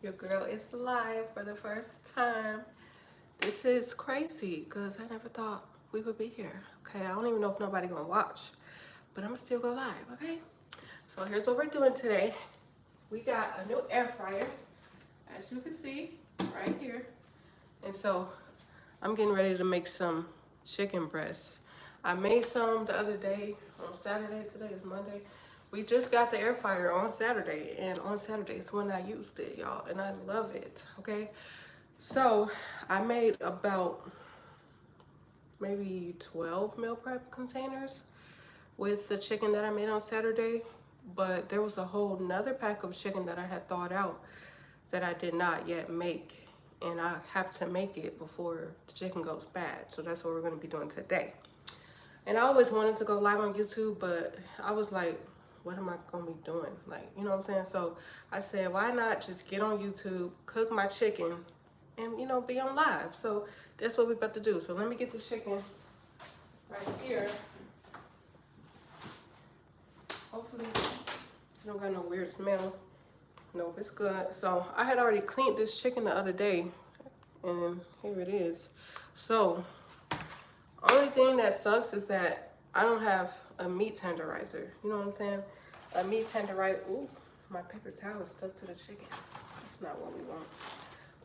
Your girl is live for the first time. This is crazy because I never thought we would be here. Okay, I don't even know if nobody gonna watch, but I'm still go live. Okay, so here's what we're doing today. We got a new air fryer, as you can see right here, and so I'm getting ready to make some chicken breasts. I made some the other day on Saturday. Today is Monday. We just got the air fryer on Saturday, and on Saturday is when I used it, y'all, and I love it. Okay, so I made about maybe 12 meal prep containers with the chicken that I made on Saturday, but there was a whole nother pack of chicken that I had thawed out that I did not yet make, and I have to make it before the chicken goes bad. So that's what we're going to be doing today. And I always wanted to go live on YouTube, but I was like, what am I going to be doing? Like, you know what I'm saying? So I said, why not just get on YouTube, cook my chicken, and, you know, be on live. So that's what we're about to do. So let me get the chicken right here. Hopefully you don't got no weird smell. Nope, it's good. So I had already cleaned this chicken the other day, and here it is. So only thing that sucks is that I don't have a meat tenderizer. You know what I'm saying? A meat tenderizer. Ooh, my paper towel is stuck to the chicken. That's not what we want.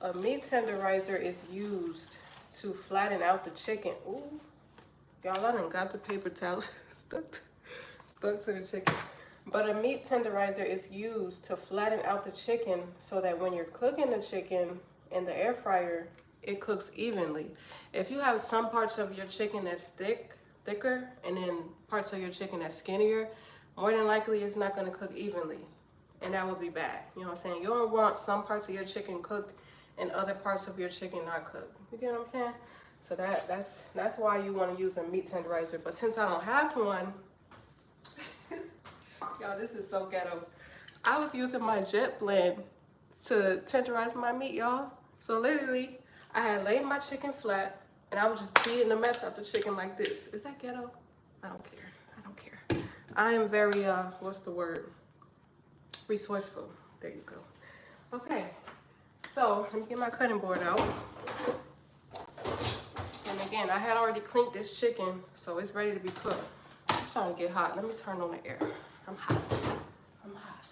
A meat tenderizer is used to flatten out the chicken. Ooh, y'all, I done got the paper towel stuck to the chicken. But a meat tenderizer is used to flatten out the chicken so that when you're cooking the chicken in the air fryer, it cooks evenly. If you have some parts of your chicken that's thicker, and then parts of your chicken that's skinnier, more than likely it's not gonna cook evenly. And that would be bad. You know what I'm saying? You don't want some parts of your chicken cooked and other parts of your chicken not cooked. You get what I'm saying? So that's why you want to use a meat tenderizer. But since I don't have one, y'all, this is so ghetto. I was using my jet blend to tenderize my meat, y'all. So literally, I had laid my chicken flat, and I was just beating the mess out the chicken like this. Is that ghetto? I don't care. I don't care. I am very, what's the word? Resourceful. There you go. Okay. So let me get my cutting board out. And again, I had already cleaned this chicken, so it's ready to be cooked. It's starting to get hot. Let me turn on the air. I'm hot. I'm hot.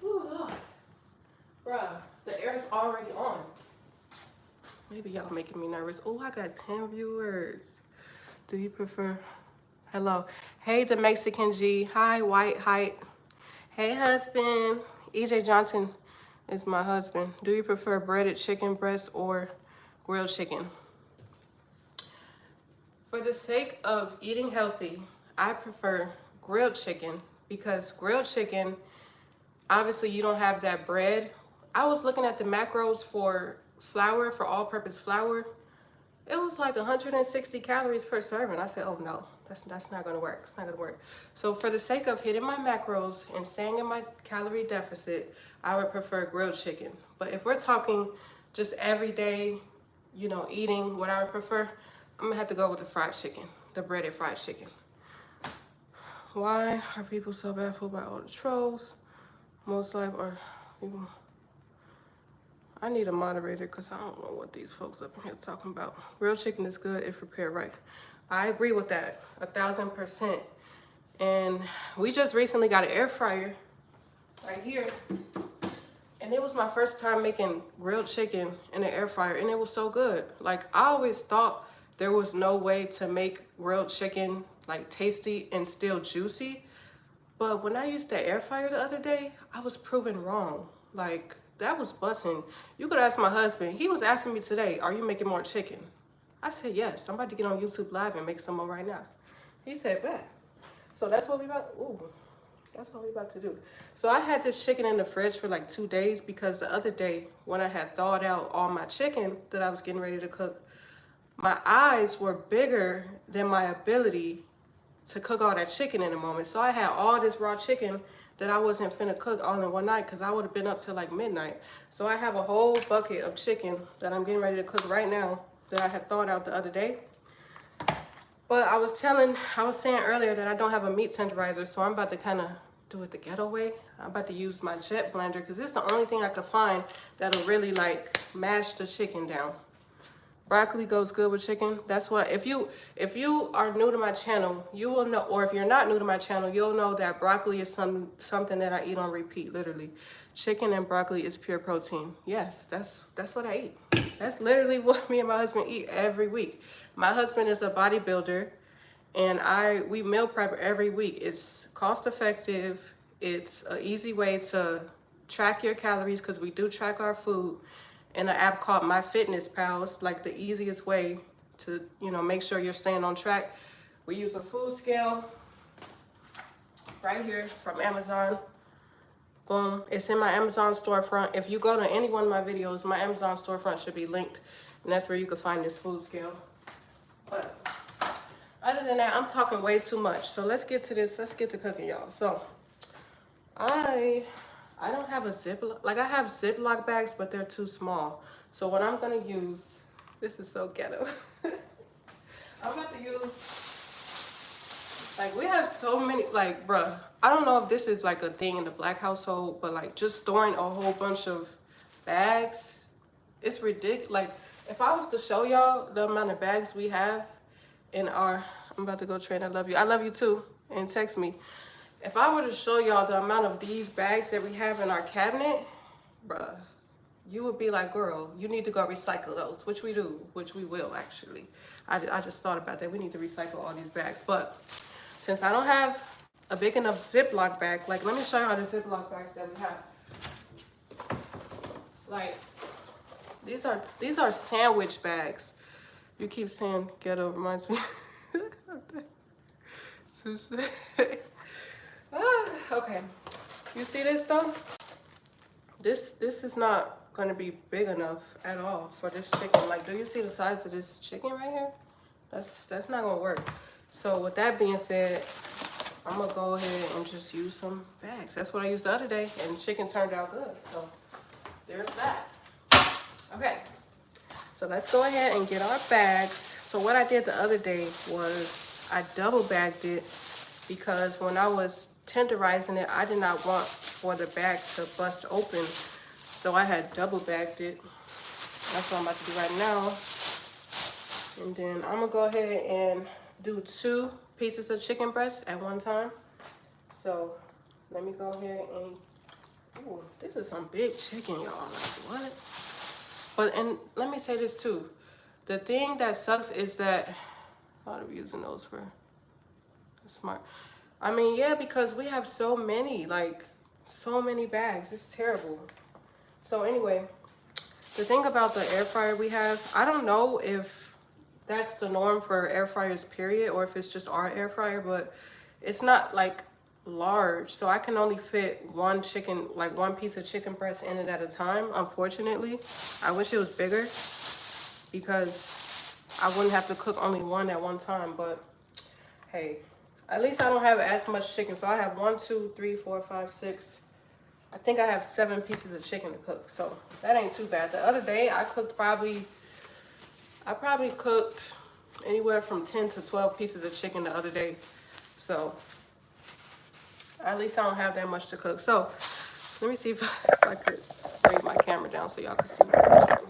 Ooh, Lord. Bruh, the air is already on. Maybe y'all making me nervous. Oh, I got 10 viewers. Do you prefer? Hello. Hey, the Mexican G. Hi, White Height. Hey, husband. EJ Johnson is my husband. Do you prefer breaded chicken breast or grilled chicken? For the sake of eating healthy, I prefer grilled chicken because grilled chicken, obviously you don't have that bread. I was looking at the macros for flour, for all-purpose flour. It was like 160 calories per serving. I said, oh no, that's not gonna work. It's not gonna work. So for the sake of hitting my macros and staying in my calorie deficit, I would prefer grilled chicken. But if we're talking just everyday, you know, eating, what I would prefer, I'm gonna have to go with the fried chicken, the breaded fried chicken. Why are people so baffled by all the trolls? Most life are people. I need a moderator because I don't know what these folks up in here talking about. Grilled chicken is good if prepared right. I agree with that, 1000%. And we just recently got an air fryer right here. And it was my first time making grilled chicken in an air fryer, and it was so good. Like, I always thought there was no way to make grilled chicken like tasty and still juicy. But when I used the air fryer the other day, I was proven wrong. Like, that was busting. You could ask my husband. He was asking me today, are you making more chicken? I said, yes. I'm about to get on YouTube Live and make some more right now. He said, bet. So that's what we about, that's what we about to do. So I had this chicken in the fridge for like 2 days because the other day when I had thawed out all my chicken that I was getting ready to cook, my eyes were bigger than my ability to cook all that chicken in a moment. So I had all this raw chicken that I wasn't finna cook all in one night because I would have been up till like midnight. So I have a whole bucket of chicken that I'm getting ready to cook right now that I had thawed out the other day. But I was saying earlier that I don't have a meat tenderizer, so I'm about to kind of do it the ghetto way. I'm about to use my jet blender because it's the only thing I could find that'll really like mash the chicken down. Broccoli goes good with chicken. That's what, if you are new to my channel, you will know, or if you're not new to my channel, you'll know that broccoli is something that I eat on repeat, literally. Chicken and broccoli is pure protein. Yes, that's what I eat. That's literally what me and my husband eat every week. My husband is a bodybuilder, and we meal prep every week. It's cost effective. It's an easy way to track your calories because we do track our food in an app called MyFitnessPal. It's like the easiest way to, you know, make sure you're staying on track. We use a food scale right here from Amazon. Boom, it's in my Amazon storefront. If you go to any one of my videos, my Amazon storefront should be linked, and that's where you can find this food scale. But other than that, I'm talking way too much. So let's get to this. Let's get to cooking, y'all. So I don't have a Ziploc. Like, I have Ziploc bags, but they're too small. So what I'm gonna use, this is so ghetto. I'm about to use, like, we have so many, like, bruh, I don't know if this is like a thing in the Black household, but like just storing a whole bunch of bags, it's ridiculous. Like, if I was to show y'all the amount of bags we have in our, I'm about to go train, I love you too, and text me. If I were to show y'all the amount of these bags that we have in our cabinet, bruh, you would be like, girl, you need to go recycle those, which we do, which we will actually. I just thought about that. We need to recycle all these bags. But since I don't have a big enough Ziploc bag, like, let me show y'all the Ziploc bags that we have. Like, these are sandwich bags. You keep saying ghetto, reminds me of that sushi. Okay, you see this though? This is not gonna be big enough at all for this chicken. Like, do you see the size of this chicken right here? That's not gonna work. So with that being said, I'm gonna go ahead and just use some bags. That's what I used the other day, and the chicken turned out good. So there's that. Okay, so let's go ahead and get our bags. So what I did the other day was I double bagged it because when I was tenderizing it, I did not want for the bag to bust open. So I had double bagged it. That's what I'm about to do right now. And then I'm gonna go ahead and do 2 pieces of chicken breast at one time. So let me go ahead and, ooh, this is some big chicken, y'all. Like, what? But, and let me say this too. The thing that sucks is that, how are we using those for? Smart. I mean, yeah, because we have so many, like, so many bags. It's terrible. So anyway, the thing about the air fryer we have, I don't know if that's the norm for air fryers, period, or if it's just our air fryer, but it's not like large. So I can only fit one chicken, like one piece of chicken breast in it at a time, unfortunately. I wish it was bigger because I wouldn't have to cook only one at one time, but hey, at least I don't have as much chicken. So I have 1, 2, 3, 4, 5, 6. I think I have 7 pieces of chicken to cook. So that ain't too bad. The other day I probably cooked anywhere from 10 to 12 pieces of chicken the other day. So at least I don't have that much to cook. So let me see if I could bring my camera down so y'all can see what I'm doing.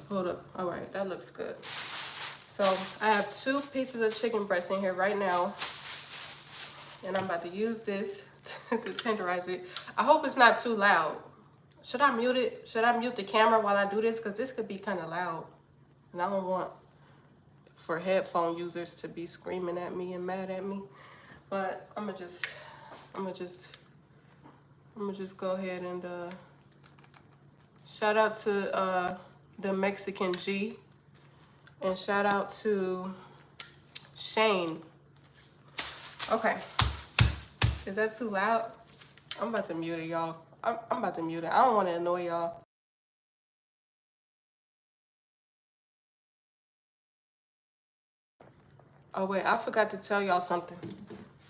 Hold up. All right, that looks good. So I have 2 pieces of chicken breast in here right now, and I'm about to use this to tenderize it. I hope it's not too loud. Should I mute it? Should I mute the camera while I do this? Because this could be kind of loud, and I don't want for headphone users to be screaming at me and mad at me. But I'm gonna just go ahead and shout out to the Mexican G, and shout out to Shane. Okay, is that too loud? I'm about to mute it, y'all. I'm about to mute it. I don't want to annoy y'all. Oh wait, I forgot to tell y'all something.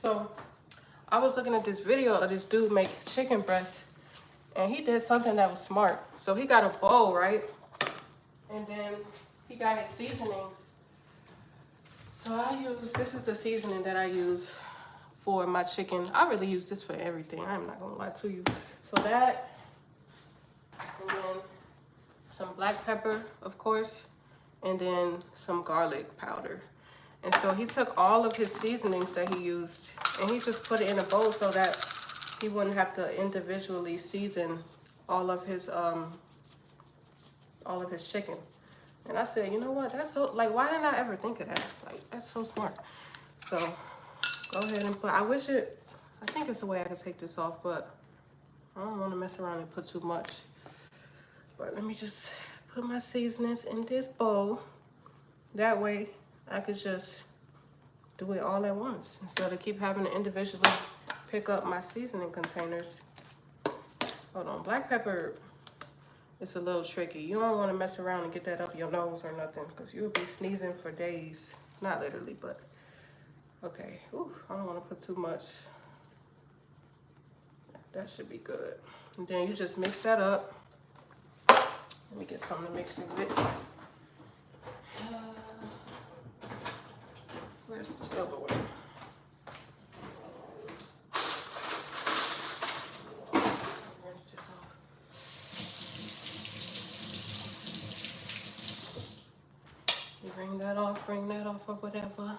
So I was looking at this video of this dude make chicken breast, and he did something that was smart. So he got a bowl, right? And then he got his seasonings. So this is the seasoning that I use for my chicken. I really use this for everything. I'm not gonna lie to you. So that, and then some black pepper, of course, and then some garlic powder. And so he took all of his seasonings that he used and he just put it in a bowl so that he wouldn't have to individually season all of his chicken. And I said, you know what, that's so, like, why didn't I ever think of that? Like, that's so smart. So go ahead and I think it's a way I can take this off, but I don't want to mess around and put too much. But let me just put my seasonings in this bowl. That way I could just do it all at once instead of keep having to individually pick up my seasoning containers. Hold on, black pepper, it's a little tricky. You don't want to mess around and get that up your nose or nothing because you'll be sneezing for days. Not literally, but okay. Ooh, I don't want to put too much. That should be good. And then you just mix that up. Let me get something to mix it with. Where's the silverware? Rinse this off. You bring that off or whatever.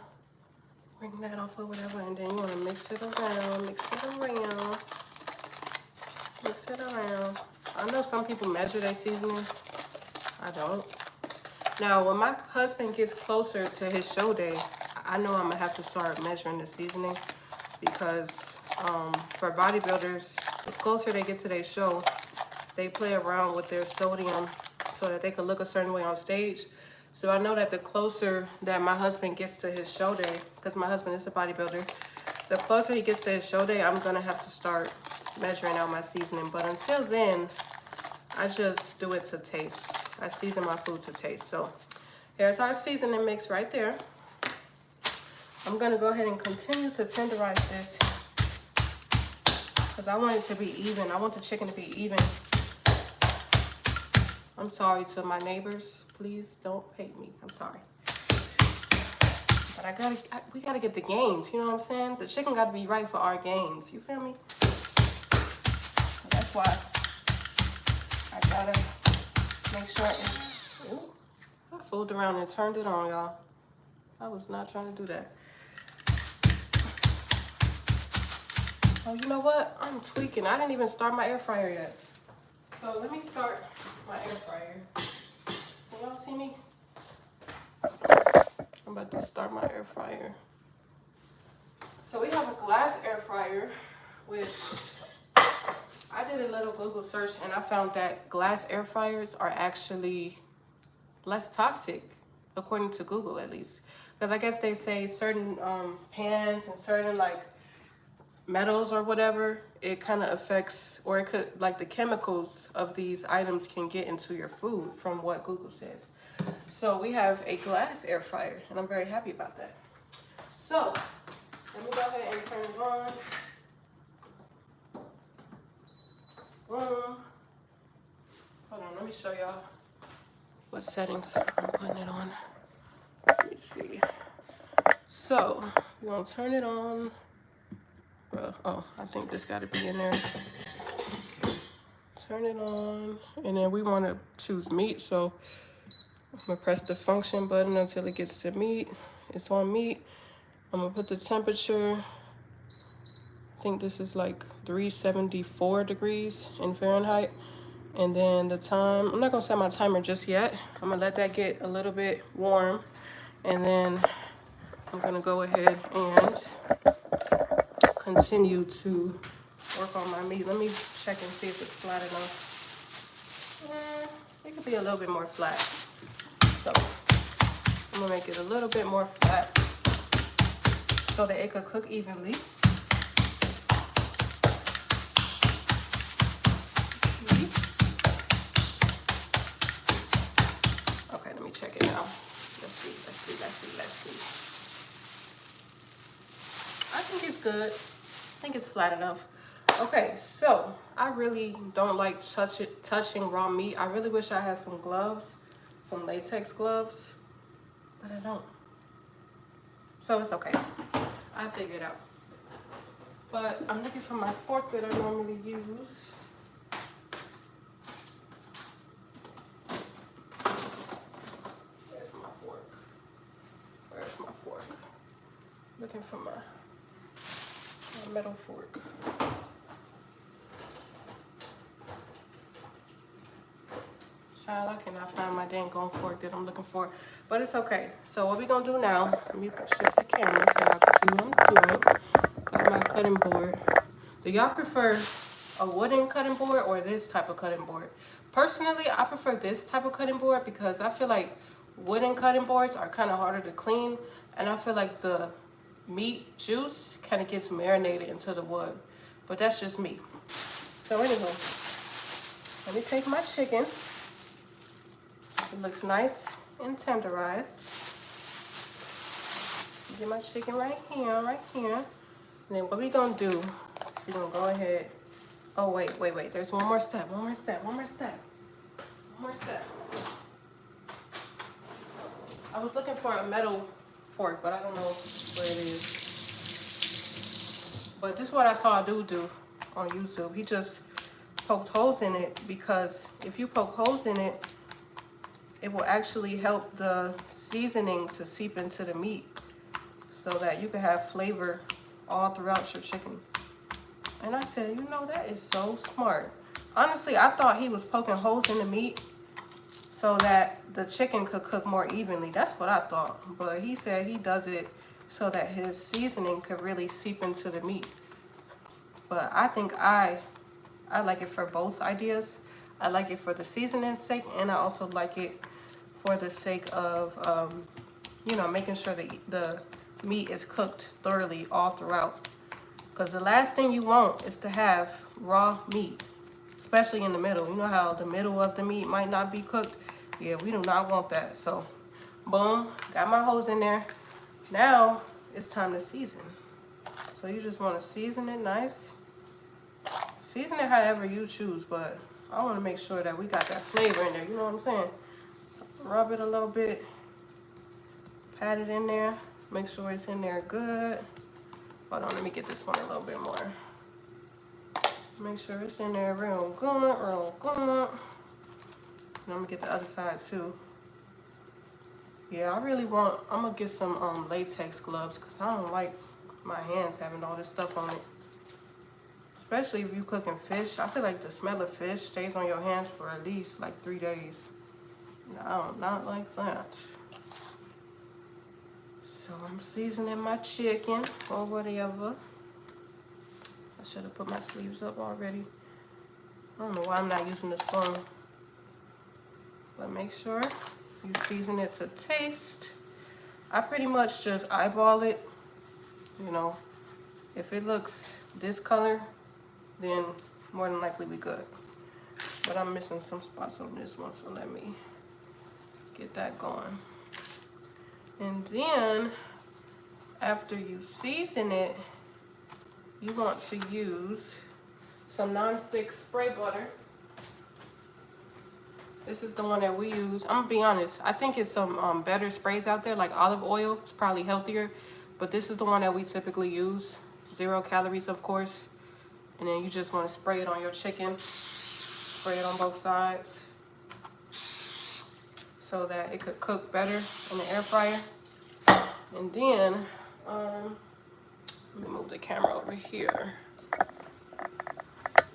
Bring that off or whatever, and then you want to mix it around, mix it around. Mix it around. I know some people measure their seasonings. I don't. Now, when my husband gets closer to his show day, I know I'm gonna have to start measuring the seasoning because for bodybuilders, the closer they get to their show, they play around with their sodium so that they can look a certain way on stage. So I know that the closer that my husband gets to his show day, because my husband is a bodybuilder, the closer he gets to his show day, I'm gonna have to start measuring out my seasoning. But until then, I just do it to taste. I season my food to taste. So here's our seasoning mix right there. I'm gonna go ahead and continue to tenderize this because I want it to be even. I want the chicken to be even. I'm sorry to my neighbors. Please don't hate me. I'm sorry. But we gotta get the gains. You know what I'm saying? The chicken gotta be right for our gains. You feel me? So that's why I gotta make sure it's. Ooh, I fooled around and turned it on, y'all. I was not trying to do that. Oh, you know what? I'm tweaking. I didn't even start my air fryer yet. So let me start my air fryer. Can y'all see me? I'm about to start my air fryer. So we have a glass air fryer, which I did a little Google search and I found that glass air fryers are actually less toxic, according to Google at least. Because I guess they say certain pans and certain like metals or whatever, it kind of affects, or it could, like the chemicals of these items can get into your food from what Google says. So we have a glass air fryer and I'm very happy about that. So let me go ahead and turn it on. Hold on, let me show y'all what settings I'm putting it on. Let me see. So we're gonna turn it on. Oh, I think this got to be in there. Turn it on, and then we want to choose meat. So I'm gonna press the function button until it gets to meat. It's on meat. I'm gonna put the temperature. I think this is like 374 degrees in Fahrenheit. And then the time, I'm not gonna set my timer just yet. I'm gonna let that get a little bit warm. And then I'm gonna go ahead and continue to work on my meat. Let me check and see if it's flat enough. It could be a little bit more flat. So I'm gonna make it a little bit more flat so that it could cook evenly. Okay, let me check it out. Let's see. I think it's good. I think it's flat enough. Okay, so I really don't like touching raw meat. I really wish I had some gloves, some latex gloves, but I don't. So it's okay. I figured it out. But I'm looking for my fork that I normally use. Where's my fork? Where's my fork? Looking for my metal fork. Child, I cannot find my dang gone fork that I'm looking for, but it's okay. So what we gonna do now, let me shift the camera so y'all can see what I'm doing. Got my cutting board. Do y'all prefer a wooden cutting board or this type of cutting board? Personally, I prefer this type of cutting board because I feel like wooden cutting boards are kind of harder to clean, and I feel like the meat juice kind of gets marinated into the wood, but that's just me. So anyway, let me take my chicken. It looks nice and tenderized. Get my chicken right here. And then what we gonna do is we're gonna go ahead. Oh, wait. There's one more step. I was looking for a metal fork, but I don't know where it is. But this is what I saw a dude do on YouTube. He just poked holes in it because if you poke holes in it, it will actually help the seasoning to seep into the meat so that you can have flavor all throughout your chicken. And I said, you know, that is so smart. Honestly, I thought he was poking holes in the meat so that the chicken could cook more evenly. That's what I thought. But he said he does it so that his seasoning could really seep into the meat. But I think I like it for both ideas. I like it for the seasoning's sake, and I also like it for the sake of, you know, making sure that the meat is cooked thoroughly all throughout. Because the last thing you want is to have raw meat, especially in the middle. You know how the middle of the meat might not be cooked? Yeah, we do not want that. So, boom, got my holes in there. Now, it's time to season. So you just want to season it nice. Season it however you choose, but I want to make sure that we got that flavor in there. You know what I'm saying? So rub it a little bit. Pat it in there. Make sure it's in there good. Hold on, let me get this one a little bit more. Make sure it's in there real good, real good. And I'm gonna get the other side too. Yeah, I'm gonna get some latex gloves because I don't like my hands having all this stuff on it. Especially if you're cooking fish. I feel like the smell of fish stays on your hands for at least like 3 days. I do not like that. So I'm seasoning my chicken or whatever. I should have put my sleeves up already. I don't know why I'm not using the spoon. But make sure you season it to taste. I pretty much just eyeball it. You know, if it looks this color, then more than likely we good. But I'm missing some spots on this one, so let me get that going. And then, after you season it, you want to use some non-stick spray butter. This is the one that we use. I'm gonna be honest, I think it's some better sprays out there, like olive oil. It's probably healthier, but this is the one that we typically use. 0 calories, of course. And then you just want to spray it on your chicken. Spray it on both sides so that it could cook better in the air fryer. And then, let me move the camera over here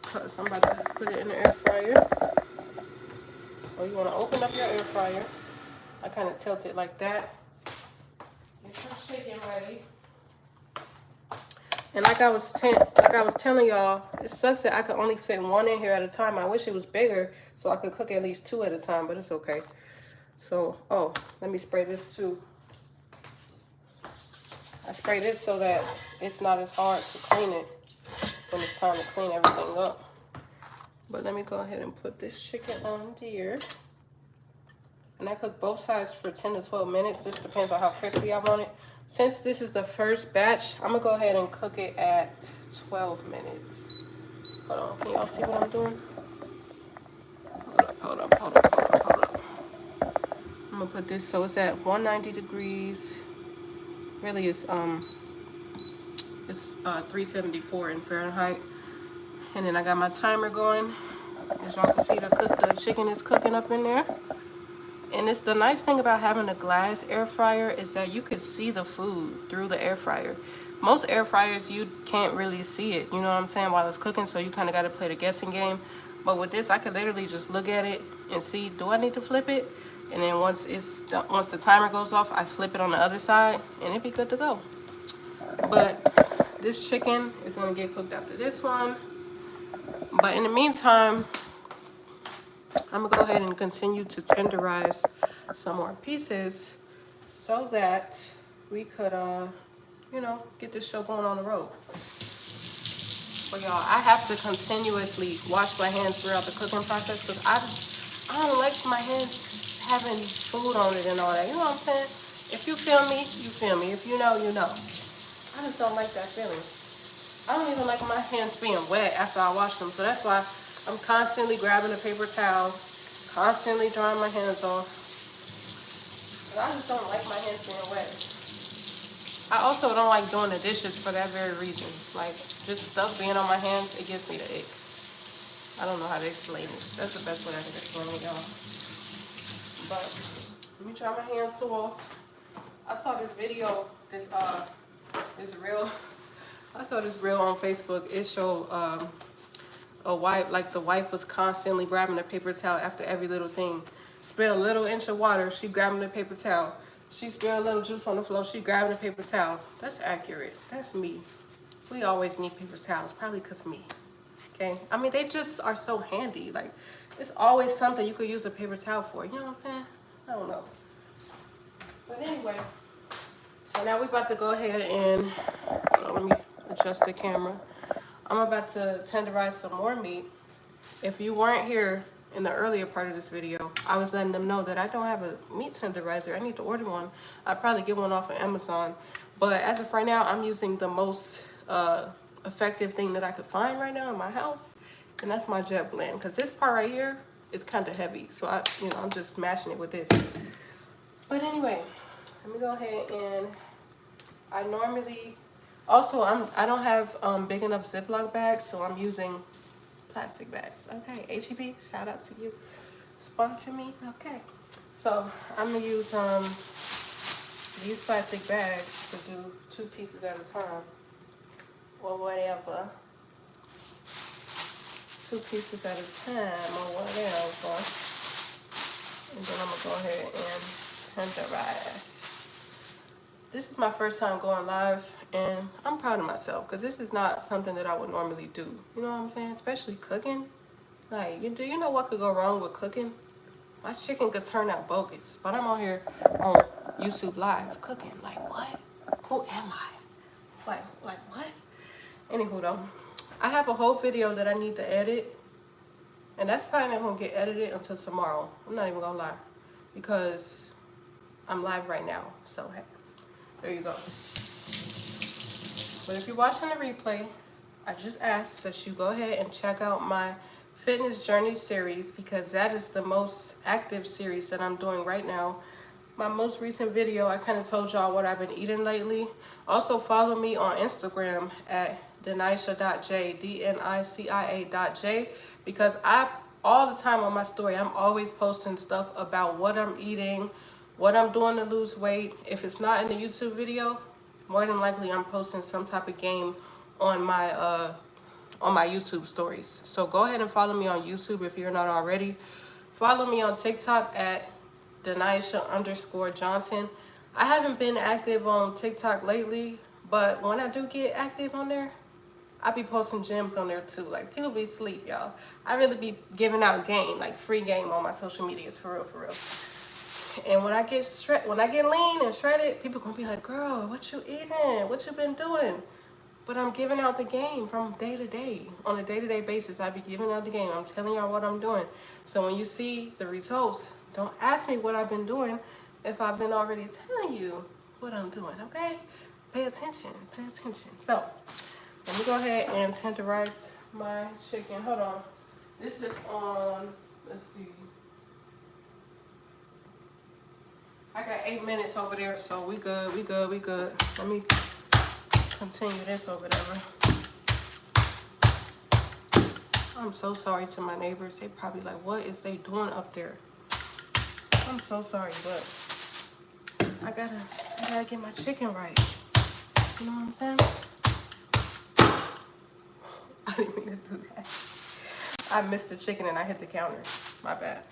because I'm about to put it in the air fryer. So you want to open up your air fryer. I kind of tilt it like that. Get your chicken ready. And like I was telling y'all, it sucks that I could only fit one in here at a time. I wish it was bigger so I could cook at least 2 at a time, but it's okay. So, oh, let me spray this too. I spray this so that it's not as hard to clean it when it's time to clean everything up. But let me go ahead and put this chicken on here. And I cook both sides for 10 to 12 minutes. Just depends on how crispy I want it. Since this is the first batch, I'm gonna go ahead and cook it at 12 minutes. Hold on, can y'all see what I'm doing? Hold up. I'm gonna put this so it's at 190 degrees Really, it's 374 in Fahrenheit. And then I got my timer going. As y'all can see, the chicken is cooking up in there. And it's the nice thing about having a glass air fryer is that you can see the food through the air fryer. Most air fryers, you can't really see it, you know what I'm saying, while it's cooking, so you kind of got to play the guessing game. But with this, I could literally just look at it and see, do I need to flip it? And then once the timer goes off, I flip it on the other side, and it'd be good to go. But this chicken is going to get cooked after this one. But in the meantime, I'm gonna go ahead and continue to tenderize some more pieces so that we could, you know, get this show going on the road. But y'all, I have to continuously wash my hands throughout the cooking process because I don't like my hands having food on it and all that. You know what I'm saying? If you feel me, you feel me. If you know, you know. I just don't like that feeling. I don't even like my hands being wet after I wash them. So that's why I'm constantly grabbing a paper towel, constantly drying my hands off. I just don't like my hands being wet. I also don't like doing the dishes for that very reason. Like, just stuff being on my hands, it gives me the ick. I don't know how to explain it. That's the best way I can explain it, y'all. But let me dry my hands off. I saw this video, this reel. I saw this reel on Facebook. It showed a wife, like the wife was constantly grabbing a paper towel after every little thing. Spilled a little inch of water, she grabbing the paper towel. She spilled a little juice on the floor, she grabbing a paper towel. That's accurate. That's me. We always need paper towels, probably because me. Okay? I mean, they just are so handy. Like, it's always something you could use a paper towel for. You know what I'm saying? I don't know. But anyway, so now we're about to go ahead and, let me adjust the camera. I'm about to tenderize some more meat. If you weren't here in the earlier part of this video, I was letting them know that I don't have a meat tenderizer. I need to order one. I'll probably get one off of Amazon. But as of right now, I'm using the most effective thing that I could find right now in my house. And that's my jet blend. Because this part right here is kind of heavy. So I'm just mashing it with this. But anyway, let me go ahead and I normally, also I don't have big enough Ziploc bags, so I'm using plastic bags. Okay, H-E-B, shout out to you. Sponsor me. Okay. So I'm gonna use these plastic bags to do 2 pieces at a time. Or whatever. 2 pieces at a time or whatever. And then I'm gonna go ahead and tenderize. This is my first time going live, and I'm proud of myself because this is not something that I would normally do. You know what I'm saying? Especially cooking. Like, do you know what could go wrong with cooking? My chicken could turn out bogus, but I'm on here on YouTube Live cooking. Like, what? Who am I? Like what? Anywho, though, I have a whole video that I need to edit, and that's probably not gonna get edited until tomorrow. I'm not even gonna lie, because I'm live right now. So hey. There you go. But if you're watching the replay, I just ask that you go ahead and check out my fitness journey series because that is the most active series that I'm doing right now. My most recent video, I kind of told y'all what I've been eating lately. Also follow me on Instagram at denisha.j, D-N-I-C-I-A.j, because all the time on my story, I'm always posting stuff about what I'm eating, what I'm doing to lose weight. If it's not in the YouTube video, more than likely I'm posting some type of game on my YouTube stories. So go ahead and follow me on YouTube if you're not already. Follow me on TikTok at Denisha_Johnson. I haven't been active on TikTok lately, but when I do get active on there, I be posting gems on there too. Like, people be asleep, y'all. I really be giving out game, like free game on my social medias, for real, for real. And when I get lean and shredded, people gonna be like, girl, what you eating? What you been doing? But I'm giving out the game from day to day. On a day-to-day basis, I be giving out the game. I'm telling y'all what I'm doing. So when you see the results, don't ask me what I've been doing if I've been already telling you what I'm doing, okay? Pay attention, pay attention. So let me go ahead and tenderize my chicken. Hold on. This is on, let's see. I got 8 minutes over there, so we good, we good, we good. Let me continue this or whatever. I'm so sorry to my neighbors. They probably like, what is they doing up there? I'm so sorry, but I gotta get my chicken right. You know what I'm saying? I didn't mean to do that. I missed the chicken and I hit the counter. My bad.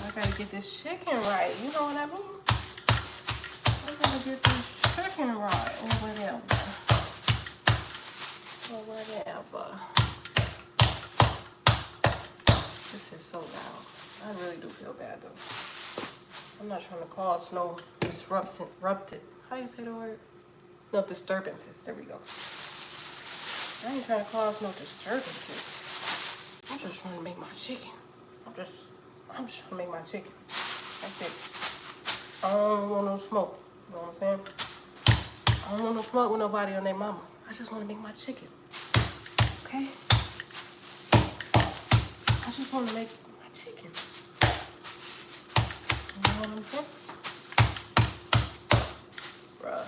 I gotta get this chicken right. You know what I mean? I gotta get this chicken right or whatever. Or whatever. This is so loud. I really do feel bad though. I'm not trying to cause no disrupted. How do you say the word? No disturbances. There we go. I ain't trying to cause no disturbances. I'm just trying to make my chicken. I'm just trying to make my chicken. That's it. I don't want no smoke. You know what I'm saying? I don't want no smoke with nobody on their mama. I just want to make my chicken. Okay? I just want to make my chicken. You know what I'm saying? Bruh.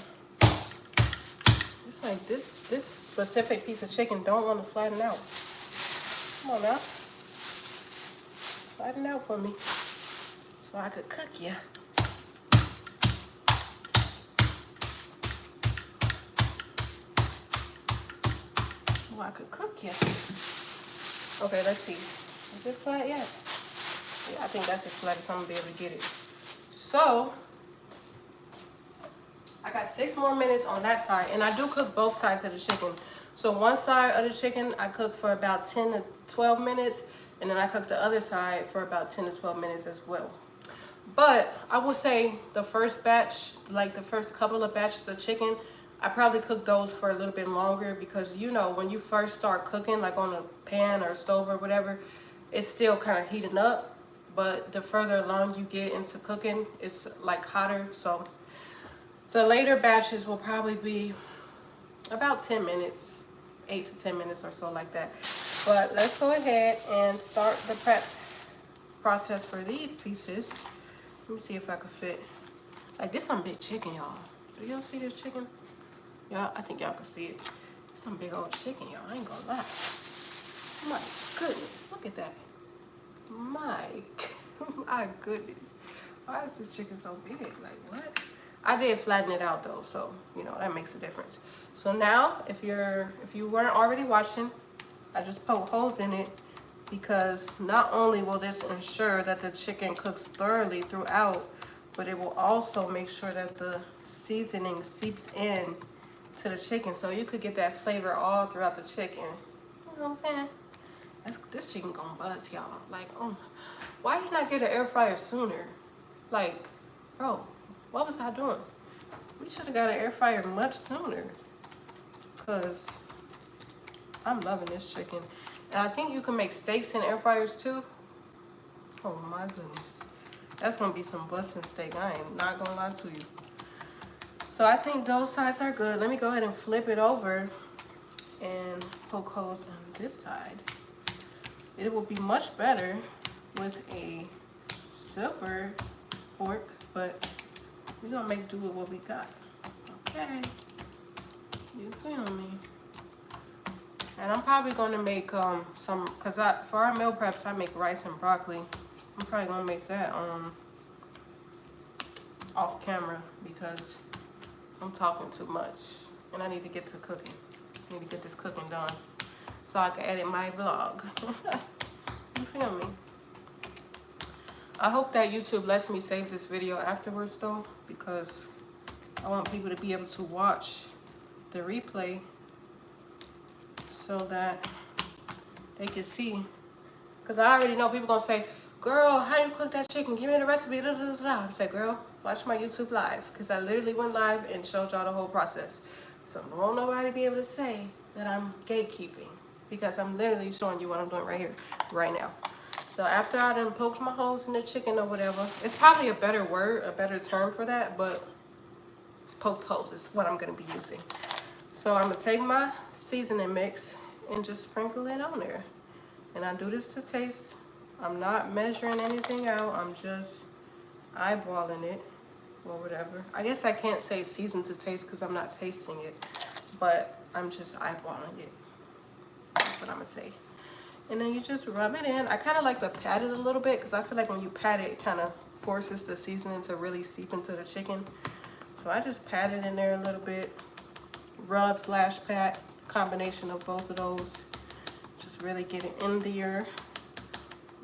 It's like this specific piece of chicken don't want to flatten out. Come on now. Flatten out for me. So I could cook ya. So I could cook ya. Okay, let's see. Is it flat yet? Yeah, I think that's as flat as I'm gonna be able to get it. So I got 6 more minutes on that side, and I do cook both sides of the chicken. So one side of the chicken I cook for about 10 to 12 minutes, and then I cook the other side for about 10 to 12 minutes as well. But I would say the first batch, like the first couple of batches of chicken, I probably cook those for a little bit longer because, you know, when you first start cooking, like on a pan or stove or whatever, it's still kind of heating up. But the further along you get into cooking, it's like hotter. So the later batches will probably be about 10 minutes, 8 to 10 minutes or so like that. But let's go ahead and start the prep process for these pieces. Let me see if I can fit. Like, this some big chicken, y'all. Do y'all see this chicken? Y'all, I think y'all can see it. It's some big old chicken, y'all. I ain't gonna lie. My goodness, look at that. My goodness. Why is this chicken so big? Like, what? I did flatten it out though, so you know that makes a difference. So now, if you weren't already watching, I just poke holes in it because not only will this ensure that the chicken cooks thoroughly throughout, but it will also make sure that the seasoning seeps in to the chicken, so you could get that flavor all throughout the chicken. You know what I'm saying? This chicken gonna buzz, y'all. Like, oh, why didn't I get an air fryer sooner? Like, bro, what was I doing? We should have got an air fryer much sooner. Cause I'm loving this chicken. And I think you can make steaks in air fryers too. Oh my goodness. That's gonna be some busting steak. I ain't not gonna lie to you. So I think those sides are good. Let me go ahead and flip it over and poke holes on this side. It will be much better with a silver fork, but we're gonna make do with what we got. Okay, you feel me? And I'm probably gonna make some, cause for our meal preps I make rice and broccoli. I'm probably gonna make that off camera because I'm talking too much and I need to get to cooking. I need to get this cooking done so I can edit my vlog. You feel me? I hope that YouTube lets me save this video afterwards though, because I want people to be able to watch the replay so that they can see. Because I already know people gonna say, girl, how you cook that chicken? Give me the recipe. Da, da, da, da. I say, girl, watch my YouTube live, because I literally went live and showed y'all the whole process. So won't nobody be able to say that I'm gatekeeping, because I'm literally showing you what I'm doing right here, right now. So after I done poked my holes in the chicken or whatever, it's probably a better word, a better term for that, but poked holes is what I'm gonna be using. So I'm gonna take my seasoning mix and just sprinkle it on there. And I do this to taste. I'm not measuring anything out. I'm just eyeballing it or whatever. I guess I can't say season to taste because I'm not tasting it, but I'm just eyeballing it. That's what I'm gonna say. And then you just rub it in. I kind of like to pat it a little bit because I feel like when you pat it, it kind of forces the seasoning to really seep into the chicken. So I just pat it in there a little bit. Rub slash pat, combination of both of those. Just really get it in there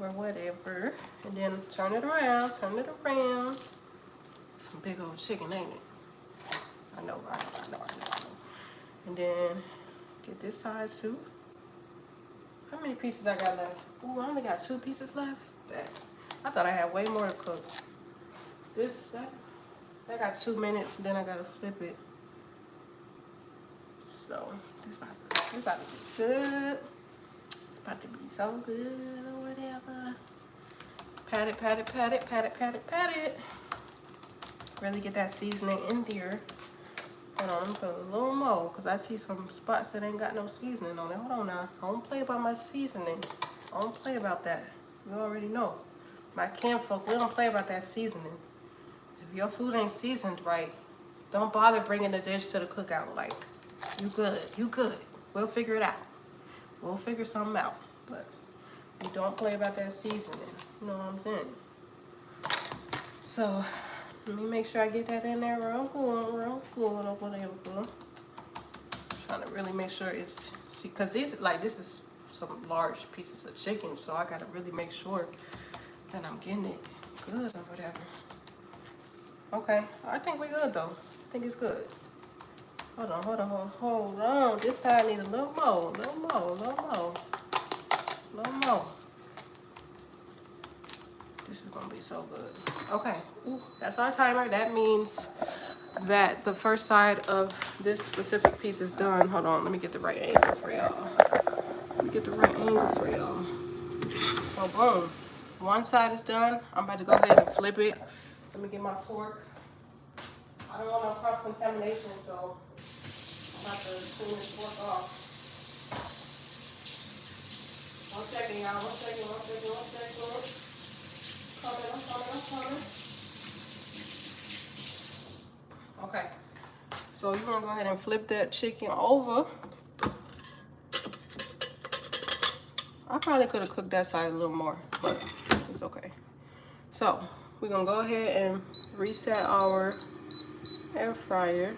or whatever. And then turn it around, turn it around. Some big old chicken, ain't it? I know. And then get this side too. How many pieces I got left? Ooh, I only got 2 pieces left. Dang. I thought I had way more to cook. That got 2 minutes, and then I gotta flip it. So this about to be good. It's about to be so good or whatever. Pat it, pat it, pat it, pat it, pat it, pat it. Really get that seasoning in there. Hold on, I'm gonna put a little more because I see some spots that ain't got no seasoning on it. Hold on now. I don't play about my seasoning. I don't play about that. You already know. My camp folk, we don't play about that seasoning. If your food ain't seasoned right, don't bother bringing the dish to the cookout. Like, you good, you good. We'll figure it out. We'll figure something out. But we don't play about that seasoning. You know what I'm saying? So, let me make sure I get that in there real good or whatever. Trying to really make sure it's, see, because these, like, this is some large pieces of chicken, so I gotta really make sure that I'm getting it good or whatever. Okay, I think we're good though. I think it's good. Hold on. This side needs a little more. This is gonna be so good. Okay, ooh, that's our timer. That means that the first side of this specific piece is done. Hold on, let me get the right angle for y'all. So boom, one side is done. I'm about to go ahead and flip it. Let me get my fork. I don't want no cross-contamination, so I'm about to clean this fork off. One second, y'all. One second. I'm coming. Okay. So you're gonna go ahead and flip that chicken over. I probably could have cooked that side a little more, but it's okay. So we're gonna go ahead and reset our air fryer.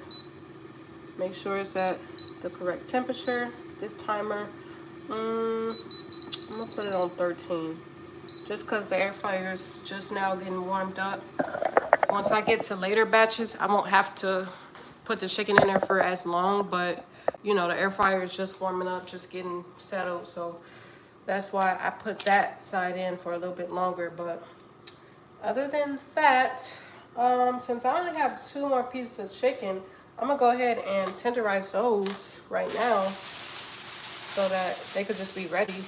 Make sure it's at the correct temperature. This timer, I'm gonna put it on 13. Just because the air fryer is just now getting warmed up. Once I get to later batches, I won't have to put the chicken in there for as long, but you know, the air fryer is just warming up, just getting settled. So that's why I put that side in for a little bit longer. But other than that, since I only have 2 more pieces of chicken, I'm gonna go ahead and tenderize those right now so that they could just be ready.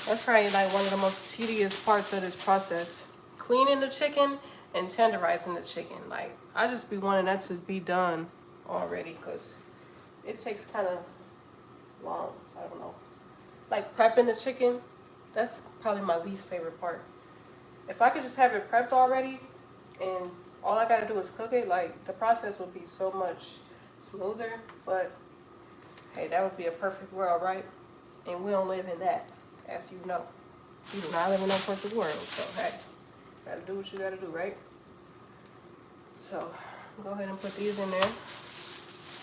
That's probably like one of the most tedious parts of this process. Cleaning the chicken and tenderizing the chicken. Like, I just be wanting that to be done already because it takes kind of long. I don't know. Like prepping the chicken, that's probably my least favorite part. If I could just have it prepped already and all I gotta do is cook it, like the process would be so much smoother. But hey, that would be a perfect world, right? And we don't live in that, as you know. You do not live in no perfect world, so hey, gotta do what you gotta do, right? So go ahead and put these in there.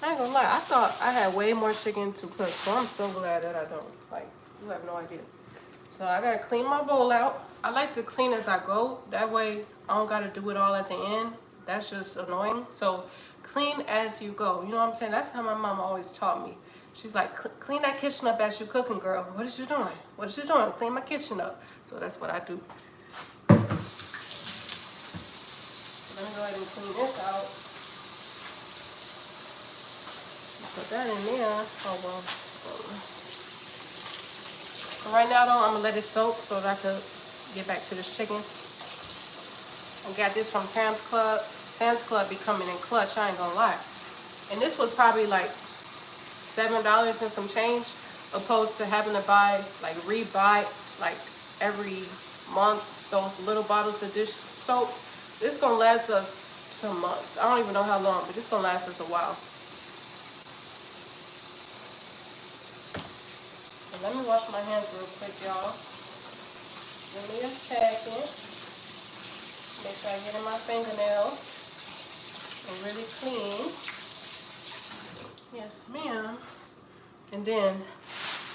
I ain't gonna lie, I thought I had way more chicken to cook, so I'm so glad that I don't. Like, you have no idea. So I gotta clean my bowl out. I like to clean as I go. That way I don't gotta do it all at the end. That's just annoying. So clean as you go. You know what I'm saying? That's how my mom always taught me. She's like, clean that kitchen up as you cooking, girl. What is you doing? What is you doing? Clean my kitchen up. So that's what I do. So let me go ahead and clean this out. Put that in there. Oh well. Right now though, I'm gonna let it soak so that I can get back to this chicken. I got this from Sam's Club. Sam's Club be coming in clutch, I ain't gonna lie. And this was probably like $7 and some change. opposed to having to buy, like re-buy, like every month, those little bottles of dish soap. This gonna last us some months. I don't even know how long, but it's gonna last us a while. So let me wash my hands real quick, y'all. Give me a second. Make sure I get in my fingernails and really clean. Yes, ma'am. And then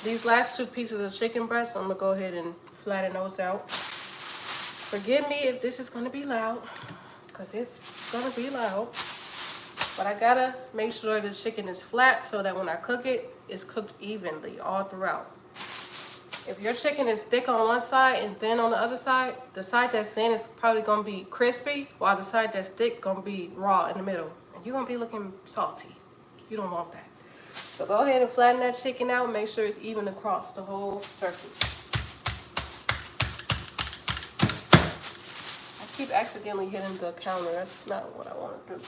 these last 2 pieces of chicken breast, I'm gonna go ahead and flatten those out. Forgive me if this is gonna be loud, because it's gonna be loud. But I gotta make sure the chicken is flat so that when I cook it, it's cooked evenly all throughout. If your chicken is thick on one side and thin on the other side, the side that's thin is probably gonna be crispy, while the side that's thick gonna be raw in the middle. And you're gonna be looking salty. You don't want that. So go ahead and flatten that chicken out and make sure it's even across the whole surface. I keep accidentally hitting the counter. That's not what I want to do.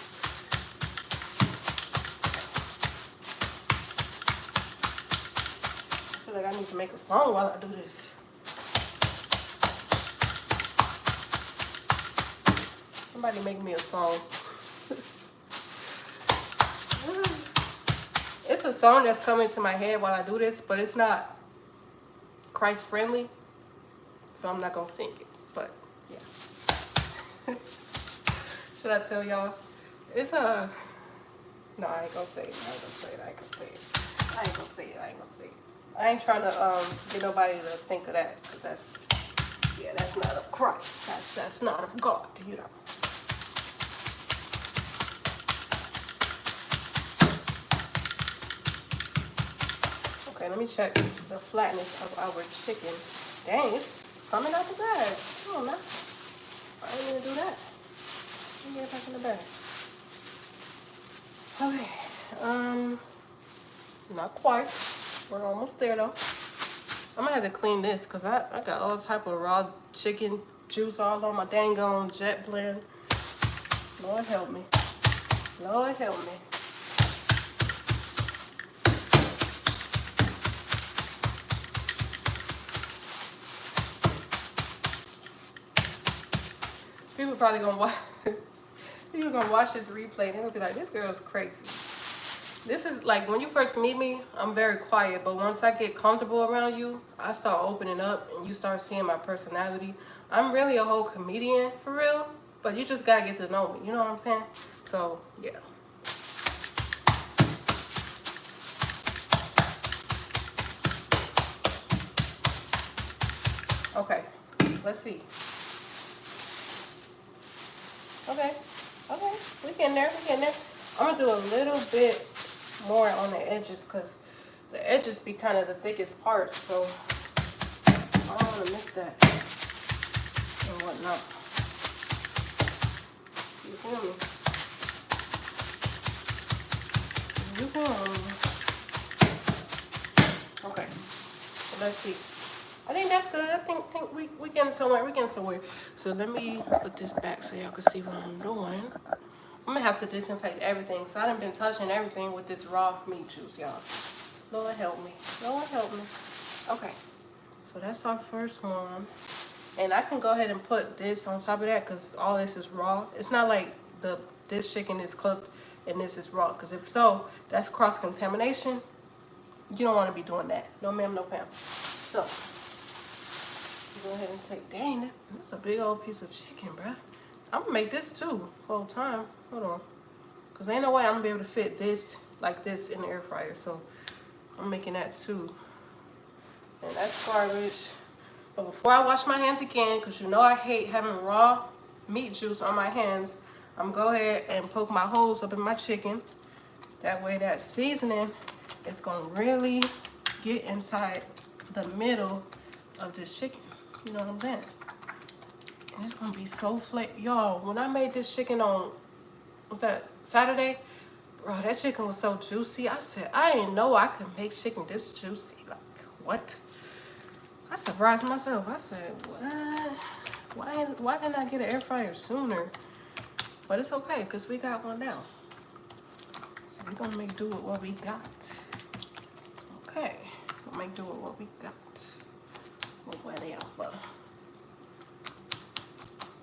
I feel like I need to make a song while I do this. Somebody make me a song. It's a song that's coming to my head while I do this, but it's not Christ friendly, so I'm not gonna sing it. But yeah. Should I tell y'all? It's a no, I ain't gonna say it. I ain't gonna say it. I ain't gonna say it. I ain't gonna say it. I ain't gonna say it. I ain't trying to get nobody to think of that, because that's not of Christ. That's not of God, you know. Okay, let me check the flatness of our chicken. Dang, it's coming out the bag. Come on now. I ain't gonna do that. Let me get it back in the bag. Okay, not quite. We're almost there though. I'm gonna have to clean this because I got all type of raw chicken juice all on my dang on jet blend. Lord help me. Lord help me. People probably gonna watch. People gonna watch this replay and they're gonna be like, "This girl's crazy." This is like when you first meet me, I'm very quiet, but once I get comfortable around you, I start opening up and you start seeing my personality. I'm really a whole comedian for real, but you just gotta get to know me. You know what I'm saying? So yeah. Okay, let's see. Okay, we getting there, I'm gonna do a little bit more on the edges because the edges be kind of the thickest parts, so I don't want to miss that and whatnot. You feel me? You feel me? Okay, so let's see. I think that's good. I think we getting somewhere. So let me put this back so y'all can see what I'm doing. I'm gonna have to disinfect everything. So I done been touching everything with this raw meat juice, y'all. Lord help me. Lord help me. Okay. So that's our first one. And I can go ahead and put this on top of that because all this is raw. It's not like this chicken is cooked and this is raw. Because if so, that's cross-contamination. You don't want to be doing that. No ma'am, no ma'am. So go ahead and take, dang, this is a big old piece of chicken, bruh. I'm gonna make this too, whole time. Hold on. Cause ain't no way I'm gonna be able to fit this like this in the air fryer. So I'm making that too. And that's garbage. But before I wash my hands again, cause you know I hate having raw meat juice on my hands, I'm gonna go ahead and poke my holes up in my chicken. That way that seasoning is gonna really get inside the middle of this chicken. You know what I'm saying? And it's gonna be so flaky. Y'all, when I made this chicken on, what's that, Saturday? Bro, that chicken was so juicy. I said, I didn't know I could make chicken this juicy. Like, what? I surprised myself. I said, what? Why didn't I get an air fryer sooner? But it's okay, because we got one now. So we're gonna make do with what we got. Okay, We'll make do with what we got. Or whatever.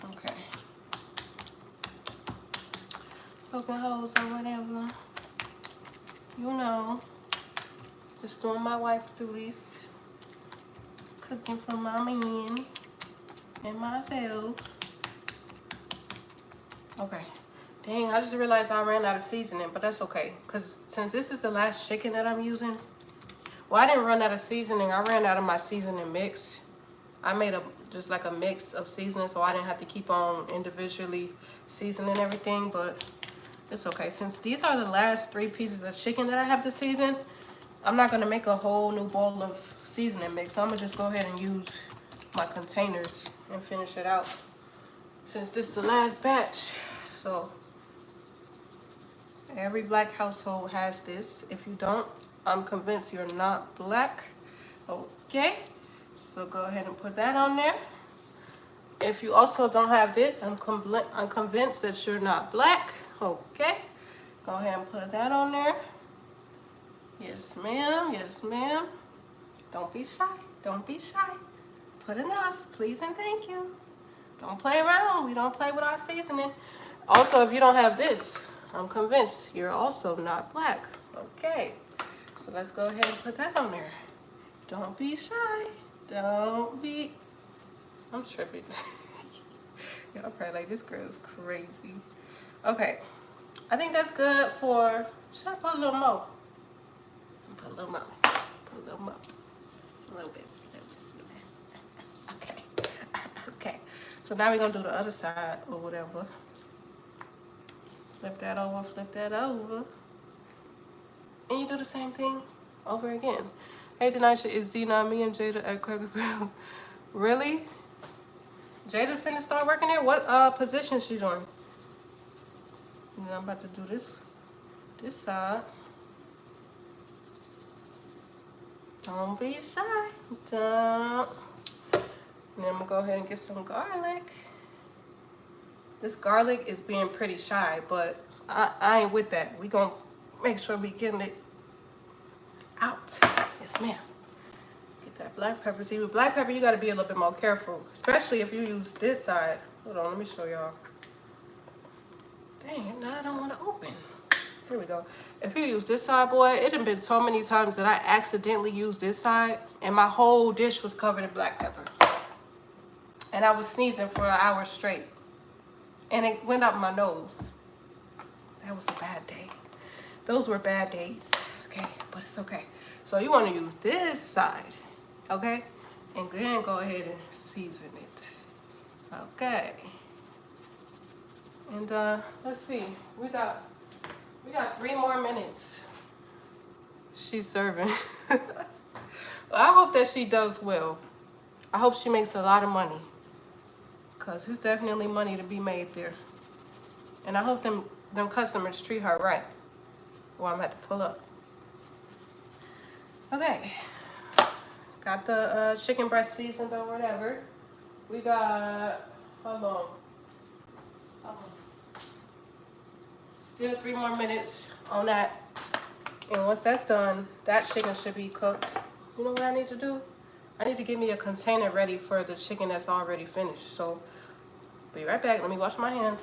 Okay. Poking holes or whatever. You know. Just doing my wife duties. Cooking for my man and myself. Okay. Dang, I just realized I ran out of seasoning, but that's okay. Because since this is the last chicken that I'm using, well, I didn't run out of seasoning. I ran out of my seasoning mix. I made just like a mix of seasoning, so I didn't have to keep on individually seasoning everything, but it's okay. Since these are the last 3 pieces of chicken that I have to season, I'm not going to make a whole new bowl of seasoning mix. So I'm going to just go ahead and use my containers and finish it out since this is the last batch. So every black household has this. If you don't, I'm convinced you're not black. Okay, so go ahead and put that on there. If you also don't have this, I'm convinced that you're not black. Okay, go ahead and put that on there. Yes, ma'am. Yes, ma'am. Don't be shy. Don't be shy. Put enough, please and thank you. Don't play around. We don't play with our seasoning. Also, if you don't have this, I'm convinced you're also not black. Okay, so let's go ahead and put that on there. Don't be shy. Don't be... I'm tripping. Y'all probably like, this girl is crazy. Okay, I think that's good for... Should I put a little more? Put a little more. Put a little more. A little bit. Okay. Okay. So now we're going to do the other side or whatever. Flip that over, flip that over. And you do the same thing over again. Hey, Denisha, it's D9, me and Jada at Cracker Barrel. Really? Jada finna start working there? What position she doing? And then I'm about to do this side. Don't be shy. Don't. And then I'm gonna go ahead and get some garlic. This garlic is being pretty shy, but I ain't with that. We gonna make sure we getting it out. Yes, ma'am. Get that black pepper. See, with black pepper, you gotta be a little bit more careful, especially if you use this side. Hold on, let me show y'all. Dang it, now I don't want to open. Here we go. If you use this side, boy, it done been so many times that I accidentally used this side and my whole dish was covered in black pepper. And I was sneezing for an hour straight. And it went up my nose. That was a bad day. Those were bad days, okay? But it's okay. So you want to use this side, okay? And then go ahead and season it, okay? And let's see, we got 3 more minutes. She's serving. Well, I hope that she does well. I hope she makes a lot of money, because there's definitely money to be made there. And I hope them customers treat her right. Well, I'm going to have to pull up. Okay. Got the chicken breast seasoned or whatever. We got, hold on. Still 3 more minutes on that. And once that's done, that chicken should be cooked. You know what I need to do? I need to get me a container ready for the chicken that's already finished. So, be right back. Let me wash my hands.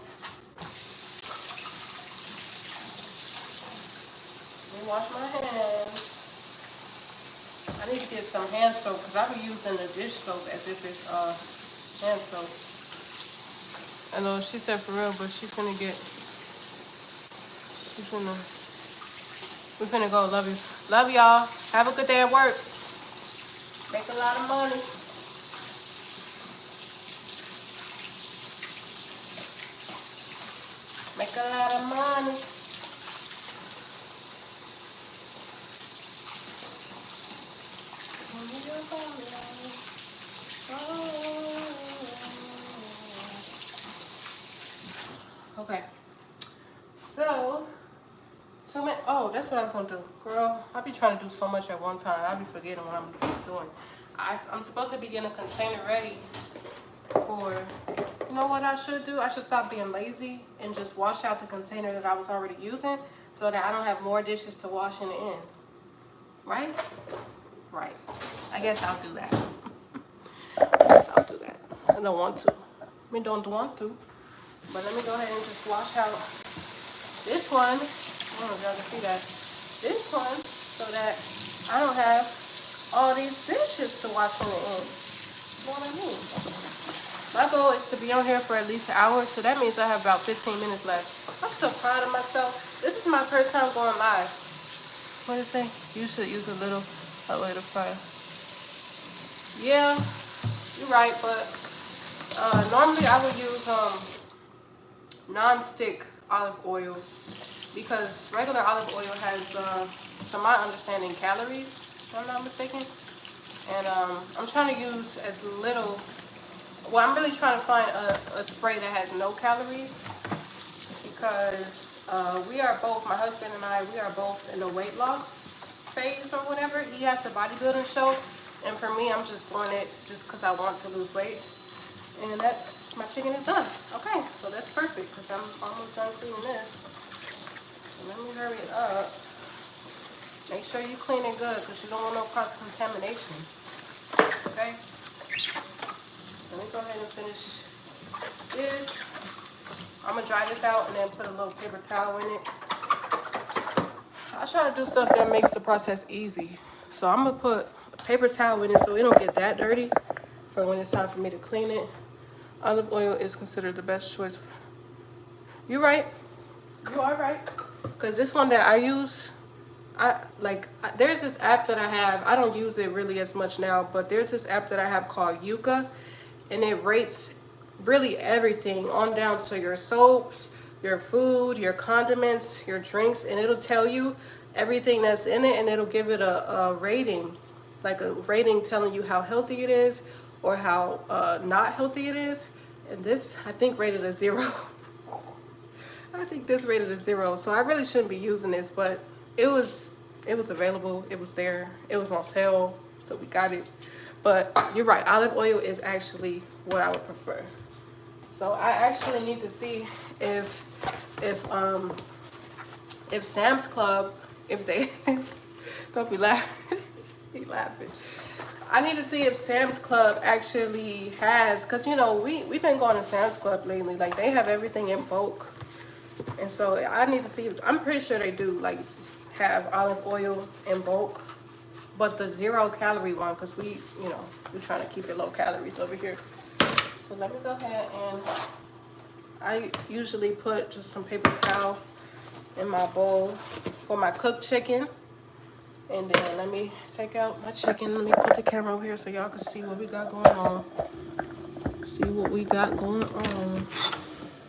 Let me wash my hands. I need to get some hand soap because I've been using the dish soap as if it's hand soap. I know she said for real, but she's finna get... We're finna go. Love you. Love y'all. Have a good day at work. Make a lot of money. Make a lot of money. Okay. So, 2 minutes. Oh, that's what I was gonna do. Girl, I be trying to do so much at one time. I be forgetting what I'm doing. I'm supposed to be getting a container ready for, you know what I should do? I should stop being lazy and just wash out the container that I was already using so that I don't have more dishes to wash in the end. Right? right. I guess I'll do that. I guess I'll do that. I don't want to. I don't want to. But let me go ahead and just wash out this one. I don't know if y'all can see that. This one, so that I don't have all these dishes to wash on the end. You know what I mean? My goal is to be on here for at least an hour, so that means I have about 15 minutes left. I'm so proud of myself. This is my first time going live. What did it say? You should use a little fryer. Yeah, you're right, but normally I would use non-stick olive oil because regular olive oil has, to my understanding, calories, if I'm not mistaken. And I'm trying to use as little. Well, I'm really trying to find a spray that has no calories because we are both, my husband and I, we are both in a weight loss phase or whatever. He has a bodybuilding show, and for me, I'm just doing it just because I want to lose weight. And that's, my chicken is done. Okay, so that's perfect because I'm almost done cleaning this. So let me hurry it up. Make sure you clean it good because you don't want no cross-contamination. Okay? Let me go ahead and finish this. I'm gonna dry this out and then put a little paper towel in it. I try to do stuff that makes the process easy. So I'm gonna put a paper towel in it so it don't get that dirty for when it's time for me to clean it. Olive oil is considered the best choice. You're right. You are right. Because this one that I use, there's this app that I have. I don't use it really as much now, but there's this app that I have called Yuka, and it rates really everything on down to your soaps, your food, your condiments, your drinks, and it'll tell you everything that's in it, and it'll give it a rating, like a rating telling you how healthy it is or how not healthy it is. And this, I think, rated a 0. I think this rated a 0, so I really shouldn't be using this, but it was available, it was there, it was on sale, so we got it. But you're right, olive oil is actually what I would prefer. So I actually need to see if Sam's Club, if they don't be laughing, he laughing. I need to see if Sam's Club actually has, because you know we've been going to Sam's Club lately, like they have everything in bulk, and so I need to see. I'm pretty sure they do like have olive oil in bulk, but the 0 calorie one, because we're trying to keep it low calories over here. So let me go ahead and I usually put just some paper towel in my bowl for my cooked chicken. And then let me take out my chicken. Let me put the camera over here so y'all can see what we got going on. See what we got going on.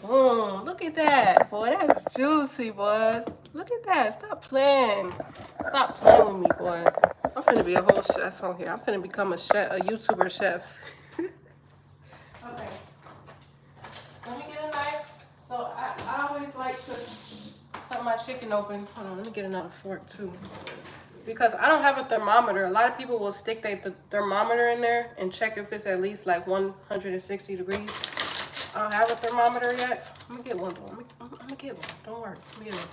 Oh, look at that. Boy, that's juicy, boys. Look at that. Stop playing. Stop playing with me, boy. I'm finna be a whole chef on here. I'm finna become a chef, a YouTuber chef. Okay. Let me get a knife. So I always like to cut my chicken open. Hold on, let me get another fork too. Because I don't have a thermometer. A lot of people will stick the thermometer in there and check if it's at least like 160 degrees. I don't have a thermometer yet. I'm gonna get one though. I'm gonna get one. Don't worry. I'm gonna get one.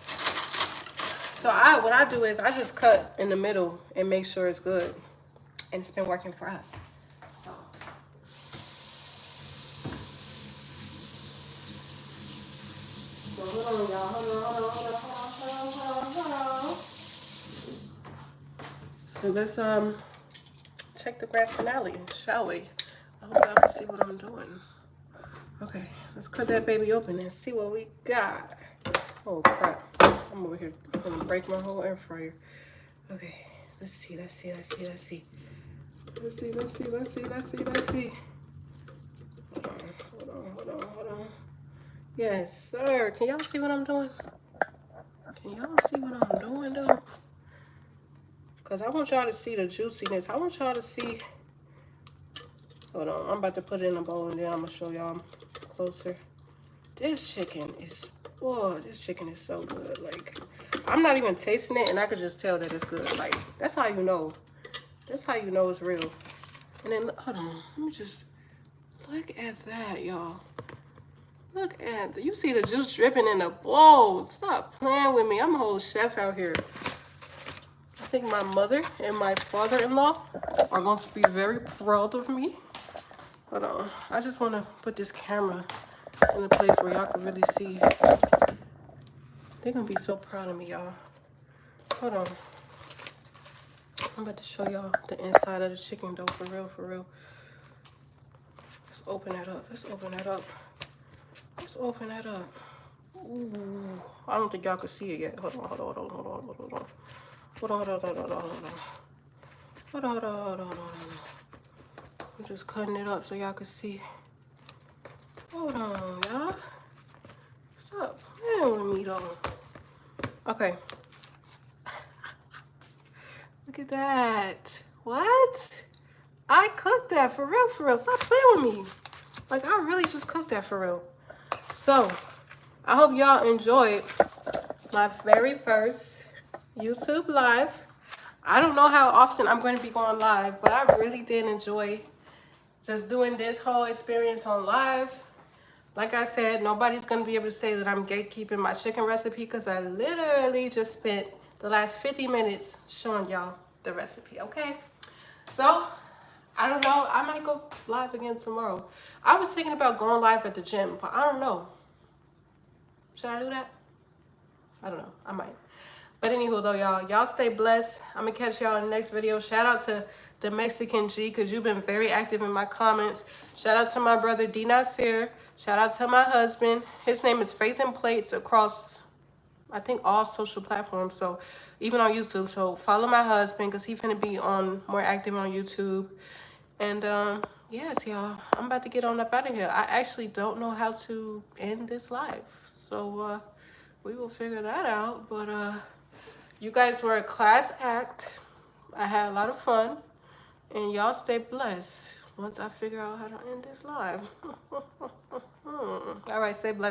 So what I do is I just cut in the middle and make sure it's good. And it's been working for us. So hold on, y'all. Hold on. So let's check the grand finale, shall we? I hope y'all can see what I'm doing. Okay, let's cut that baby open and see what we got. Oh crap! I'm over here gonna break my whole air fryer. Okay, let's see. Hold on. Yes, sir. Can y'all see what I'm doing? Can y'all see what I'm doing though? Because I want y'all to see the juiciness. I want y'all to see. Hold on. I'm about to put it in a bowl and then I'm going to show y'all closer. This chicken is, whoa, this chicken is so good. Like, I'm not even tasting it and I could just tell that it's good. Like, that's how you know. That's how you know it's real. And then, hold on. Let me just, look at that, y'all. Look at, you see the juice dripping in the bowl. Stop playing with me. I'm a whole chef out here. think my mother and my father-in-law are going to be very proud of me. Hold on. I just want to put this camera in a place where y'all can really see. They're going to be so proud of me, y'all. Hold on. I'm about to show y'all the inside of the chicken though, for real, for real. Let's open that up. Let's open that up. Let's open that up. Ooh. I don't think y'all can see it yet. Hold on, hold on, hold on, hold on, hold on. Hold on, hold on, hold on, hold on, hold on. Hold on, hold on, hold on, hold on. I'm just cutting it up so y'all can see. Hold on, y'all. What's up? Man with me though. Okay. Look at that. What? I cooked that for real, for real. Stop playing with me. Like, I really just cooked that for real. So, I hope y'all enjoyed my very first YouTube live. I don't know how often I'm going to be going live, but I really did enjoy just doing this whole experience on live. Like I said, nobody's going to be able to say that I'm gatekeeping my chicken recipe because I literally just spent the last 50 minutes showing y'all the recipe, okay? So, I don't know. I might go live again tomorrow. I was thinking about going live at the gym, but I don't know. Should I do that? I don't know. I might. But anywho, though, y'all stay blessed. I'm going to catch y'all in the next video. Shout out to the Mexican G because you've been very active in my comments. Shout out to my brother, D. Nasir. Shout out to my husband. His name is Faith and Plates across, I think, all social platforms. So even on YouTube. So follow my husband because he's going to be more active on YouTube. And yes, y'all, I'm about to get on up out of here. I actually don't know how to end this live. So we will figure that out. But you guys were a class act. I had a lot of fun. And y'all stay blessed once I figure out how to end this live. All right, stay blessed.